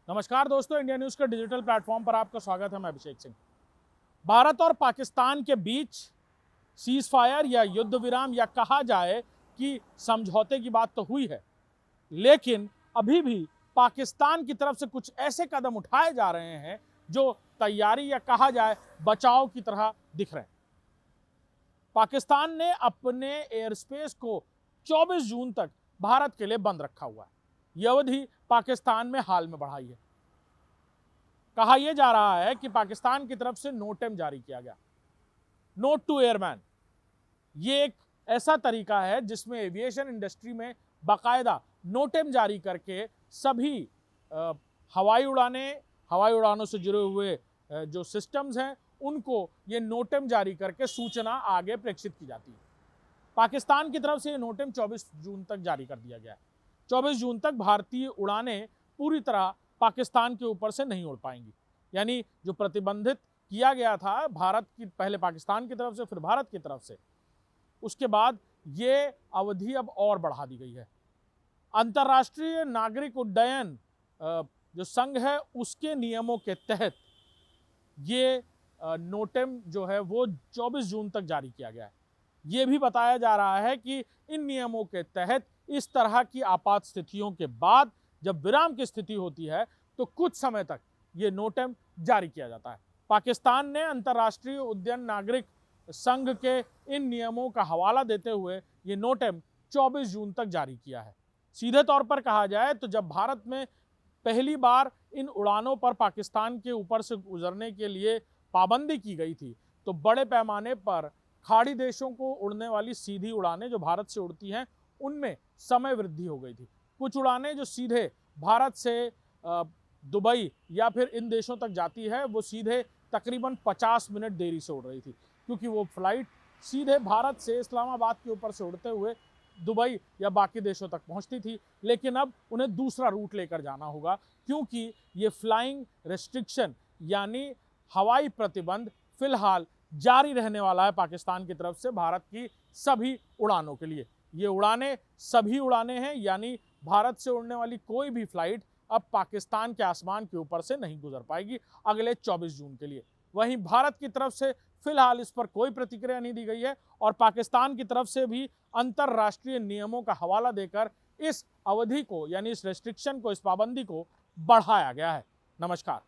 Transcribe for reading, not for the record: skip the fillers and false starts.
नमस्कार दोस्तों, India news के डिजिटल प्लेटफॉर्म पर आपका स्वागत है। मैं अभिषेक सिंह। भारत और पाकिस्तान के बीच सीज फायर या युद्ध विराम या कहा जाए कि समझौते की बात तो हुई है, लेकिन अभी भी पाकिस्तान की तरफ से कुछ ऐसे कदम उठाए जा रहे हैं जो तैयारी या कहा जाए बचाव की तरह दिख रहे हैं। पाकिस्तान ने अपने एयर स्पेस को 24 जून तक भारत के लिए बंद रखा हुआ है। यह अवधि पाकिस्तान में हाल में बढ़ाई है। कहा यह जा रहा है कि पाकिस्तान की तरफ से नोटेम जारी किया गया, नोट टू एयरमैन। ये एक ऐसा तरीका है जिसमें एविएशन इंडस्ट्री में बाकायदा नोटेम जारी करके सभी हवाई उड़ानों से जुड़े हुए जो सिस्टम्स हैं उनको ये नोटेम जारी करके सूचना आगे प्रेषित की जाती है। पाकिस्तान की तरफ से ये नोटेम 24 जून तक जारी कर दिया गया है। 24 जून तक भारतीय उड़ानें पूरी तरह पाकिस्तान के ऊपर से नहीं उड़ पाएंगी। यानी जो प्रतिबंधित किया गया था भारत की, पहले पाकिस्तान की तरफ से फिर भारत की तरफ से, उसके बाद ये अवधि अब और बढ़ा दी गई है। अंतर्राष्ट्रीय नागरिक उड्डयन जो संघ है उसके नियमों के तहत ये नोटेम जो है वो 24 जून तक जारी किया गया है। ये भी बताया जा रहा है कि इन नियमों के तहत इस तरह की आपात स्थितियों के बाद जब विराम की स्थिति होती है तो कुछ समय तक ये नोटेम जारी किया जाता है। पाकिस्तान ने अंतर्राष्ट्रीय उड्डयन नागरिक संघ के इन नियमों का हवाला देते हुए ये नोटेम 24 जून तक जारी किया है। सीधे तौर पर कहा जाए तो जब भारत में पहली बार इन उड़ानों पर पाकिस्तान के ऊपर से गुजरने के लिए पाबंदी की गई थी तो बड़े पैमाने पर खाड़ी देशों को उड़ने वाली सीधी उड़ानें जो भारत से उड़ती हैं उनमें समय वृद्धि हो गई थी। कुछ उड़ानें जो सीधे भारत से दुबई या फिर इन देशों तक जाती है वो सीधे तकरीबन 50 मिनट देरी से उड़ रही थी, क्योंकि वो फ्लाइट सीधे भारत से इस्लामाबाद के ऊपर से उड़ते हुए दुबई या बाकी देशों तक पहुंचती थी। लेकिन अब उन्हें दूसरा रूट लेकर जाना होगा, क्योंकि ये फ्लाइंग रेस्ट्रिक्शन यानी हवाई प्रतिबंध फिलहाल जारी रहने वाला है पाकिस्तान की तरफ से भारत की सभी उड़ानों के लिए। ये उड़ानें सभी उड़ानें हैं, यानी भारत से उड़ने वाली कोई भी फ्लाइट अब पाकिस्तान के आसमान के ऊपर से नहीं गुजर पाएगी अगले 24 जून के लिए। वहीं भारत की तरफ से फिलहाल इस पर कोई प्रतिक्रिया नहीं दी गई है और पाकिस्तान की तरफ से भी अंतर्राष्ट्रीय नियमों का हवाला देकर इस अवधि को यानी इस रेस्ट्रिक्शन को, इस पाबंदी को बढ़ाया गया है। नमस्कार।